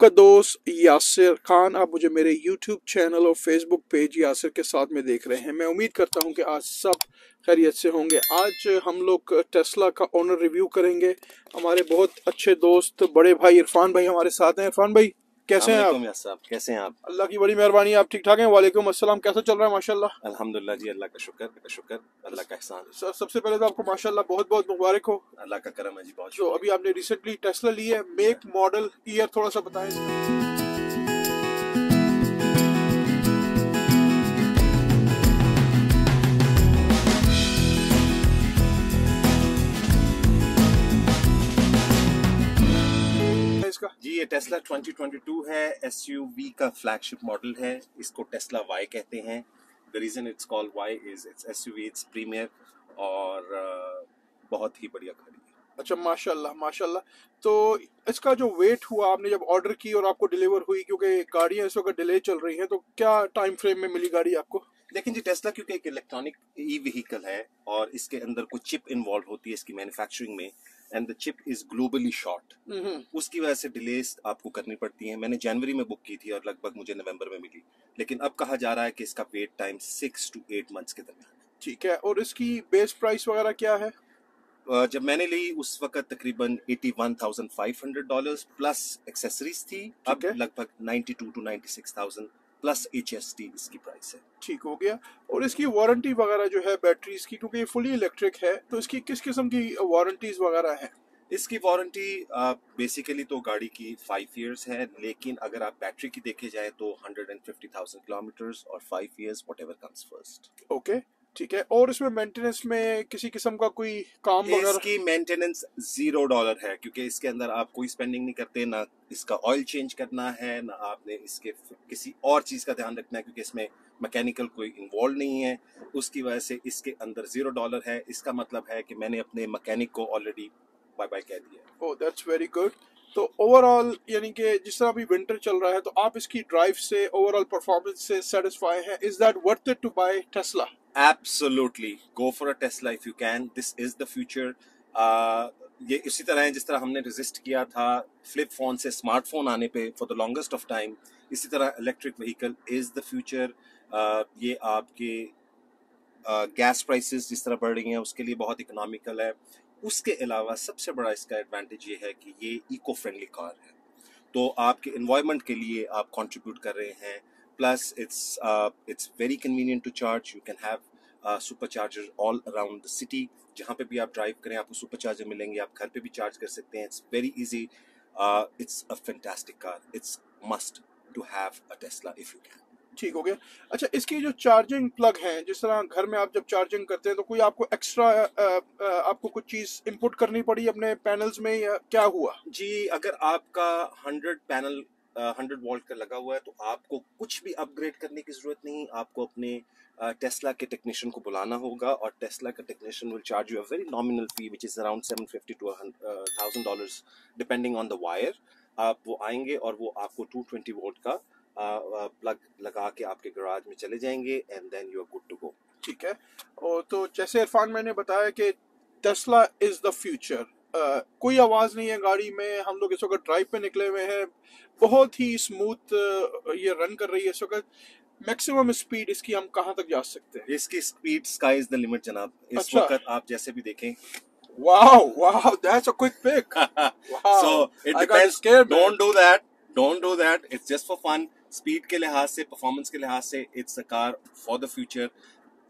आपका दोस्त यासिर खान। आप मुझे मेरे YouTube चैनल और Facebook पेज यासिर के साथ में देख रहे हैं। मैं उम्मीद करता हूं कि आज सब खैरियत से होंगे। आज हम लोग टेस्ला का ओनर रिव्यू करेंगे। हमारे बहुत अच्छे दोस्त बड़े भाई इरफान भाई हमारे साथ हैं। इरफान भाई कैसे हैं आप? अस्सलामुअलैकुम यार साहब, कैसे हैं आप? अल्लाह की बड़ी मेहरबानी, आप ठीक ठाक हैं? वालेकुम अस्सलाम। कैसा चल रहा है? माशाल्लाह। अल्हम्दुलिल्लाह जी, अल्लाह का शुक्र, अल्लाह का एहसान। सर सबसे पहले तो आपको माशाल्लाह बहुत बहुत मुबारक हो। अल्लाह का करम है जी, बहुत जो शुक्रिया। अभी आपने रिसेंटली टेस्ला ली है, मेक मॉडल ईयर थोड़ा सा बताएं इसका। इसका जी ये टेस्ला 2022 है, एसयूवी का फ्लैगशिप मॉडल है। इसको टेस्ला वाई कहते हैं। The reason it's called Y is it's SUV, it's premier और बहुत ही बढ़िया गाड़ी है। अच्छा, माशाल्लाह माशाल्लाह। तो इसका जो वेट हुआ, आपने जब ऑर्डर की और आपको डिलीवर हुई, क्योंकि गाड़ियां इस वक्त डिले चल रही हैं, तो क्या टाइम फ्रेम में मिली गाड़ी आपको? लेकिन जी टेस्ला क्योंकि एक इलेक्ट्रॉनिक ई व्हीकल है और इसके अंदर कुछ चिप इन्वॉल्व होती है इसकी मैन्युफैक्चरिंग में, and the chip is globally short. उसकी वजह से डिलेस आपको करनी पड़ती है। मैंने जनवरी में बुक की थी और लगभग मुझे नवंबर में मिली, लेकिन अब कहा जा रहा है कि इसका वेट टाइम 6 to 8 मंथ्स के दरमियान है। ठीक है। और इसकी बेस प्राइस वगैरह क्या है? जब मैंने ली उस वक्त तकरीबन $81,500 प्लस एक्सेसरीज थी। अब ठीक है, लगभग 92 to 96,000 प्लस HST इसकी प्राइस है। ठीक हो गया। और इसकी वारंटी वगैरह जो है बैटरीज की, क्योंकि ये फुली इलेक्ट्रिक है, तो इसकी किस किस्म की वारंटीज वगैरह है? इसकी वारंटी बेसिकली तो गाड़ी की 5 इयर्स है, लेकिन अगर आप बैटरी की देखे जाए तो 150,000 किलोमीटर्स और 5 years, what ever comes first. Okay, ठीक है। और इसमें मेंटेनेंस में किसी किस्म का कोई काम वगैरह? इसकी मेंटेनेंस $0 है, क्योंकि इसके अंदर आप कोई स्पेंडिंग नहीं करते, ना इसका ऑयल चेंज करना है, ना आपने इसके किसी और चीज़ का ध्यान रखना है, क्योंकि इसमें मैकेनिकल कोई इन्वॉल्व नहीं है। उसकी वजह से इसके अंदर $0 है। इसका मतलब है कि मैंने अपने मैकेनिक को ऑलरेडी बाय बाय कह दिया। Oh that's very good. तो ओवरऑल यानी कि जिस तरह अभी विंटर चल रहा है, तो आप इसकी ड्राइव से, ओवरऑल परफॉर्मेंस से सेटिस्फाई हैं? Is that worth it to buy Tesla? Absolutely, go for a Tesla if you can. This is the future. ये इसी तरह है जिस तरह हमने रेजिस्ट किया था फ्लिप फोन से स्मार्टफोन आने पे for the longest of time, इसी तरह electric vehicle is the future. ये आपके गैस प्राइसेस जिस तरह बढ़ रही हैं उसके लिए बहुत इकोनॉमिकल है। उसके अलावा सबसे बड़ा इसका एडवांटेज ये है कि ये इको फ्रेंडली कार है, तो आपके इन्वायरमेंट के लिए आप कंट्रीब्यूट कर रहे हैं। Plus it's very convenient to charge. You can have super charger all around the city. जहाँ पे भी आप ड्राइव करें आपको सुपर चार्जर मिलेंगे, आप घर पे भी चार्ज कर सकते हैं। It's very easy. It's a fantastic car. It's must to have a Tesla if you can. ठीक हो गया। अच्छा, इसकी जो चार्जिंग प्लग हैं, जिस तरह घर में आप जब चार्जिंग करते हैं, तो कोई आपको एक्स्ट्रा आपको कुछ चीज़ इनपुट करनी पड़ी अपने पैनल्स में, या क्या हुआ? जी अगर आपका 100 वोल्ट का लगा हुआ है तो आपको कुछ भी अपग्रेड करने की जरूरत नहीं। आपको अपने टेस्ला के टेक्नीशियन को बुलाना होगा और टेस्ला का technician will charge you a very nominal fee which is around $750 to $1,000 depending on the wire. आप वो आएंगे और वो आपको 220 वोल्ट का प्लग लगा के आपके गराज में चले जाएंगे and then you are good to go. ठीक है। और तो जैसे इरफान मैंने बताया कि टेस्ला इज द फ्यूचर। कोई आवाज़ नहीं है गाड़ी में। हम लोग इस वक्त ड्राइव पे निकले हुए हैं, बहुत ही स्मूथ ये रन कर रही है इस वक्त। मैक्सिमम स्पीड इसकी हम कहाँ तक जा सकते हैं? इसकी speed sky is the limit जनाब। इस अच्छा, वक्त आप जैसे भी देखें wow wow, that's a quick pick. so wow, it I got depends. Scared man. Don't do that. It's just for fun. Speed के लिहाज से, परफॉर्मेंस के लिहाज से, it's a car for the future.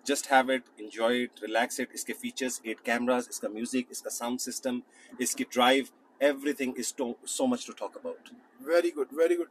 Just have it, enjoy it, relax it. इसके features, 8 cameras, इसका music, इसका sound system, इसकी drive, everything is so much to talk about. Very good, very good.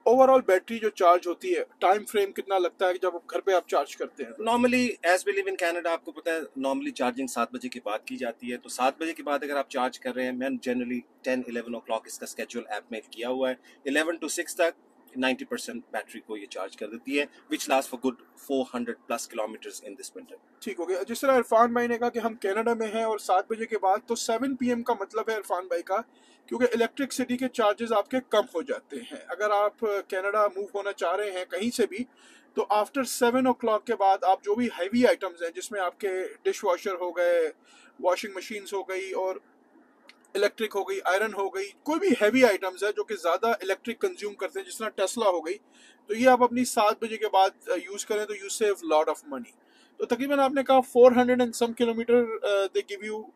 Overall battery जो charge होती है, time frame कितना लगता है कि जब घर पे आप चार्ज करते हैं? Normally as we live in Canada आपको पता है नॉर्मली चार्जिंग 7 बजे के बाद की जाती है। तो 7 बजे के बाद अगर आप चार्ज कर रहे हैं, मैंने जनरली 10-11 ओ क्लॉक इसका स्केड्यूल ऐप में किया हुआ है, 11 to 6 तक 90% बैटरी को ये चार्ज कर देती है, which last for good 400+ kilometres in this winter. ठीक हो गया। जिस तरह इरफान भाई ने कहा कि हम कनाडा में हैं और 7 बजे के बाद, तो 7 PM का मतलब है इरफान भाई का, क्योंकि इलेक्ट्रिसिटी के चार्जेस आपके कम हो जाते हैं। अगर आप कनाडा मूव होना चाह रहे हैं कहीं से भी, तो आफ्टर 7 o'clock के बाद आप जो भी हैवी आइटम्स हैं, जिसमें आपके डिश वॉशर हो गए, वॉशिंग मशीन्स हो गई, और इलेक्ट्रिक हो गई, आयरन हो गई, कोई भी हैवी आइटम्स है जो कि ज़्यादा इलेक्ट्रिक कंज्यूम करते हैं, जिस तरह टेस्ला हो गई, तो ये आप अपनी 7 बजे के बाद यूज़ करें तो you save lot of money. तो तकरीबन आपने कहा 400 and some kilometre they give you.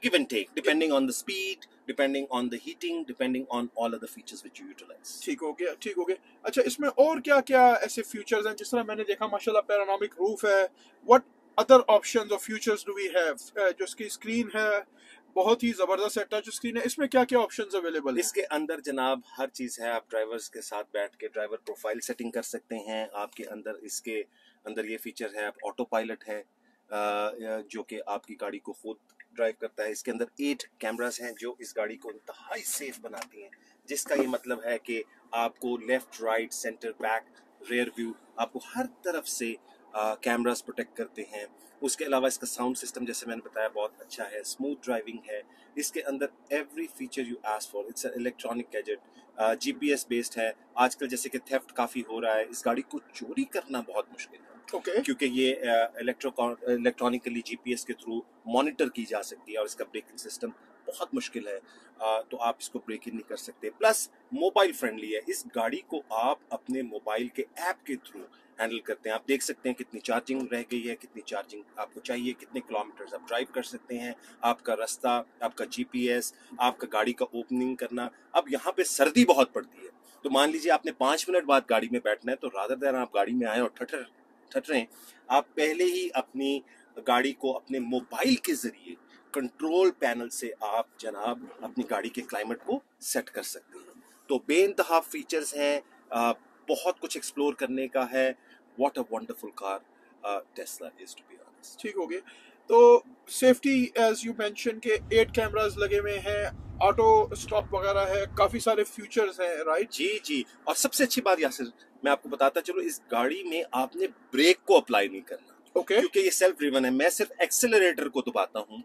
Give and take, depending on the speed, depending on the heating, depending on all other features which you utilize. ठीक हो गया, ठीक हो गया। अच्छा, इसमें और क्या क्या ऐसे फीचर्स हैं? जिस तरह मैंने देखा माशाल्लाह पैनोरामिक रूफ है, व्हाट अदर ऑप्शंस और फीचर्स डू वी हैव? जो इसकी स्क्रीन है बहुत ही ज़बरदस्त है, टच स्क्रीन है, इसमें क्या क्या ऑप्शंस अवेलेबल हैं? इसके अंदर जनाब हर चीज़ है। आप ड्राइवर्स के साथ बैठ के ड्राइवर प्रोफाइल सेटिंग कर सकते हैं। आपके अंदर इसके अंदर ये फीचर है, आप ऑटो पायलट है जो कि आपकी गाड़ी को खुद ड्राइव करता है। इसके अंदर 8 कैमरास हैं जो इस गाड़ी को इंतहाई सेफ बनाती हैं, जिसका ये मतलब है कि आपको left, right, centre, back, rear view, आपको हर तरफ से कैमरास प्रोटेक्ट करते हैं। उसके अलावा इसका साउंड सिस्टम जैसे मैंने बताया बहुत अच्छा है, स्मूथ ड्राइविंग है। इसके अंदर every feature you ask for, it's electronic gadget, GPS based है। आजकल जैसे कि थेफ्ट काफ़ी हो रहा है, इस गाड़ी को चोरी करना बहुत मुश्किल है। ओके, क्योंकि ये इलेक्ट्रॉनिकली जीपीएस के थ्रू मॉनिटर की जा सकती है और इसका ब्रेकिंग सिस्टम बहुत मुश्किल है, तो आप इसको ब्रेक इन नहीं कर सकते। प्लस मोबाइल फ्रेंडली है, इस गाड़ी को आप अपने मोबाइल के ऐप के थ्रू हैंडल करते हैं। आप देख सकते हैं कितनी चार्जिंग रह गई है, कितनी चार्जिंग आपको चाहिए, कितने किलोमीटर्स आप ड्राइव कर सकते हैं, आपका रास्ता, आपका जीपीएस, आपका गाड़ी का ओपनिंग करना। अब यहाँ पे सर्दी बहुत पड़ती है, तो मान लीजिए आपने 5 मिनट बाद गाड़ी में बैठना है, तो रादर देन आप गाड़ी में आए और ठटरें, आप पहले ही अपनी गाड़ी को अपने मोबाइल के जरिए कंट्रोल पैनल से आप जनाब अपनी गाड़ी के क्लाइमेट को सेट कर सकते हैं। तो बेइंतहा फीचर्स हैं, बहुत कुछ एक्सप्लोर करने का है। What a wonderful car Tesla is, to be honest. ठीक हो गया। तो सेफ्टी एज यू मेंशन के 8 कैमरास लगे हुए हैं, ऑटो स्टॉप वगैरह है, काफी सारे फीचर्स हैं, राइट? जी जी, और सबसे अच्छी बात यासिर मैं आपको बताता चलो, इस गाड़ी में आपने ब्रेक को अप्लाई नहीं करना, ओके, क्योंकि ये सेल्फ ड्रिवन है। मैं सिर्फ एक्सेलरेटर को दबाता हूँ,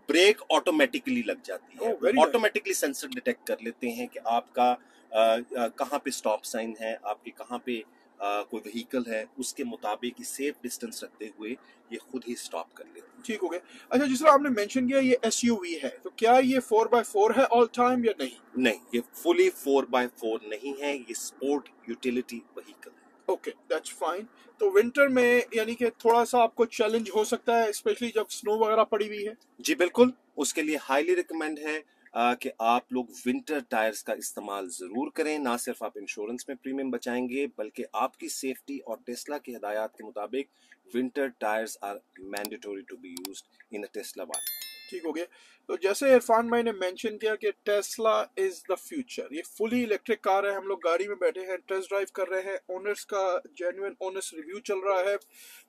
ब्रेक ऑटोमेटिकली लग जाती है। ऑटोमेटिकली सेंसर डिटेक्ट कर लेते हैं कि आपका कहाँ पे स्टॉप साइन है, आपके कहाँ पे कोई व्हीकल है, उसके मुताबिक सेफ डिस्टेंस रखते हुए ये खुद ही स्टॉप कर लेते हैं। ठीक हो गया। अच्छा, जिस तरह आपने मेंशन किया ये एसयूवी है, तो क्या ये 4x4 है ऑल टाइम या नहीं? नहीं, ये फुली 4x4 नहीं है, ये स्पोर्ट यूटिलिटी व्हीकल है। Okay, that's fine. तो विंटर में यानी कि थोड़ा सा आपको चैलेंज हो सकता है, स्पेशली जब स्नो वगैरह पड़ी हुई है। जी बिल्कुल, उसके लिए हाईली रिकमेंड है कि आप लोग विंटर टायर्स का इस्तेमाल जरूर करें। ना सिर्फ आप इंश्योरेंस में प्रीमियम बचाएंगे, बल्कि आपकी सेफ्टी और टेस्ला की हिदायत के मुताबिक winter tyres are mandatory to be used in a Tesla bike. ठीक हो गया। तो जैसे इरफान भाई ने मेंशन किया कि टेस्ला इज द फ्यूचर, ये फुली इलेक्ट्रिक कार है, हम लोग गाड़ी में बैठे हैं, टेस्ट ड्राइव कर रहे हैं, ओनर्स का जेन्युइन ओनर्स रिव्यू चल रहा है।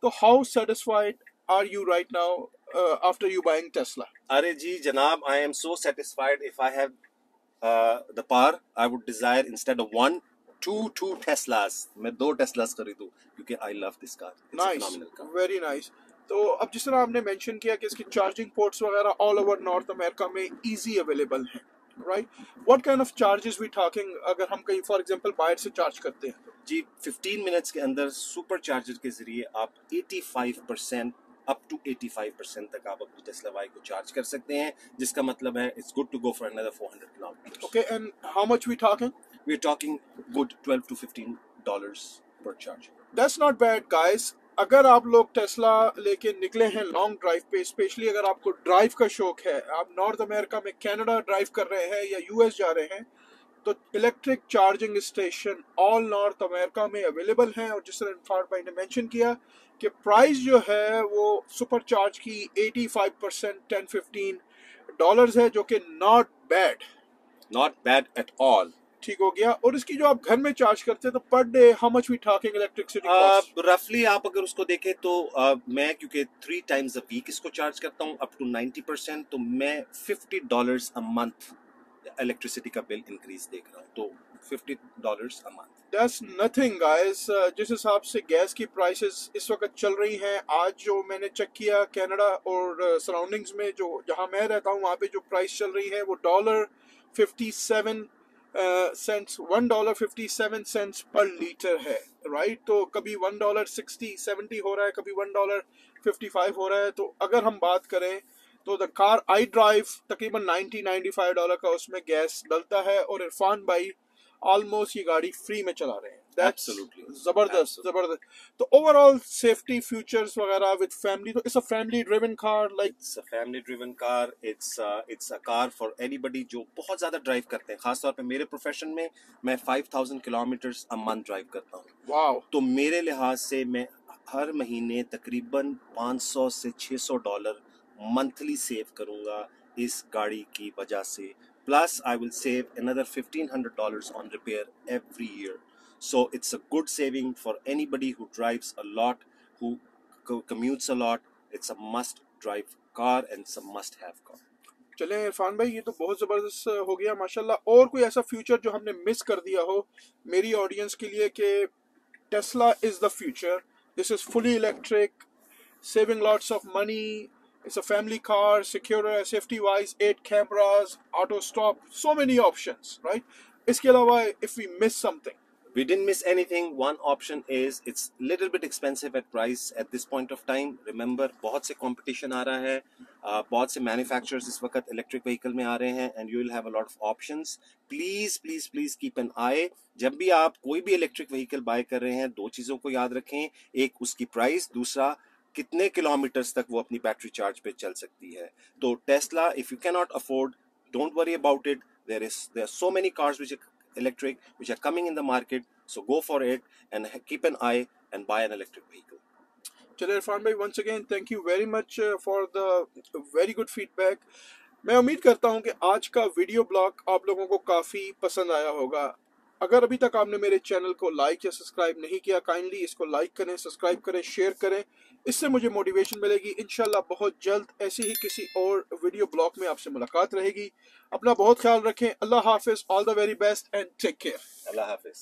तो how satisfied are you right now after you buying Tesla? अरे जी जनाब, I am so satisfied. If I have the power I would desire instead of 1 2 Teslas, मैं 2 टेस्लास खरीदूं, क्योंकि I love this car. Nice, very nice. तो अब जिस तरह आपने मेंशन किया कि इसकी चार्जिंग पोर्ट्स वगैरह ऑल ओवर नॉर्थ अमेरिका में इजी अवेलेबल हैं, राइट? What kind of charges we talking अगर हम कहीं फॉर एग्जांपल बाहर से चार्ज करते हैं? जी, 15 मिनट्स के अंदर सुपर चार्जर के जरिए आप 85% अप टू 85% तक आप अपनी टेस्ला बाइक को चार्ज कर सकते हैं, जिसका मतलब है it's good to go for another 400 kilometre. Okay, and how much we talking? We are talking good $12 to $15 per charge. That's not bad guys. अगर आप लोग टेस्ला लेके निकले हैं लॉन्ग ड्राइव पे, स्पेशली अगर आपको ड्राइव का शौक है, आप नॉर्थ अमेरिका में कनाडा ड्राइव कर रहे हैं या यूएस जा रहे हैं, तो electric charging station all north America में अवेलेबल हैं। और जिस तरह इरफान भाई ने मेंशन किया कि प्राइस जो है वो सुपर चार्ज की 85% $10-15 है, जो कि नॉट बैड एट ऑल। ठीक हो गया। और इसकी जो आप घर में चार्ज करते हैं तो per day how much we talking electricity cost? रफली आप अगर उसको देखें तो मैं क्योंकि 3 times a week इसको चार्ज करता हूँ अप टू 90%, तो मैं $50 a month इलेक्ट्रिसिटी का बिल इंक्रीज देख रहा हूँ, तो $50 a month। That's nothing guys। जिस हिसाब से गैस की प्राइसेस इस वक्त चल रही हैं, आज जो मैंने चेक किया कनाडा और सराउंडिंग्स में, जो जहां मैं रहता हूं वहां पे जो प्राइस चल रही है वो $1.57 $1.57 पर लीटर है, राइट? तो कभी $1.60-70 हो रहा है, कभी $1.55 हो रहा है। तो अगर हम बात करें तो द कार आई ड्राइव तकरीबन $90-95 का उसमें गैस डलता है, और इरफान भाई ऑलमोस्ट ये गाड़ी फ्री में चला रहे हैं। That's Absolutely. जबरदस्त, Absolutely. जबरदस्त। तो ओवरऑल सेफ्टी फीचर्स वगैरह विद फैमिली, तो it's a family driven car like. It's a family driven car. It's a car for anybody जो बहुत ज़्यादा ड्राइव करते हैं। खासतौर पे मेरे प्रोफेशन में मैं 5000 किलोमीटर्स अ मंथ ड्राइव करता हूँ। वाओ। तो मेरे लिहाज से मैं हर महीने तकरीबन $500 से $600 मंथली सेव करूँगा इस गाड़ी की वजह से। Plus I will save another $1500 on repair every year. So it's a good saving for anybody who drives a lot, who commutes a lot. It's a must drive car and it's a must have car. चले इरफान भाई, ये तो बहुत ज़बरदस्त हो गया माशाल्लाह। और कोई ऐसा फ्यूचर जो हमने मिस कर दिया हो मेरी ऑडियंस के लिए कि Tesla is the future, this is fully electric, saving lots of money, it's a family car, secure, safety wise, 8 cameras, auto stop, so many options, right? इसके अलावा if we miss something, We didn't miss anything. One option is it's little bit expensive at price at this point of time. Remember, बहुत से competition आ रहा है, बहुत से manufacturers इस वक्त electric vehicle में आ रहे हैं, and you will have a lot of options. Please, please, please keep an eye. जब भी आप कोई भी electric vehicle buy कर रहे हैं, दो चीज़ों को याद रखें, एक उसकी price, दूसरा कितने किलोमीटर्स तक वो अपनी बैटरी चार्ज पे चल सकती है। तो Tesla, if you cannot afford, don't worry about it. There are so many cars which are electric which are coming in the market, so go for it and keep an eye and buy an electric vehicle. चलिए इरफान भाई, once again thank you very much for the very good feedback. मैं उम्मीद करता हूं कि आज का video blog आप लोगों को काफ़ी पसंद आया होगा। अगर अभी तक आपने मेरे चैनल को लाइक या सब्सक्राइब नहीं किया, काइंडली इसको लाइक करें, सब्सक्राइब करें, शेयर करें, इससे मुझे मोटिवेशन मिलेगी। इंशाल्लाह बहुत जल्द ऐसी ही किसी और वीडियो ब्लॉग में आपसे मुलाकात रहेगी। अपना बहुत ख्याल रखें। अल्लाह हाफिज़, all the very best and take care. Allah Hafiz.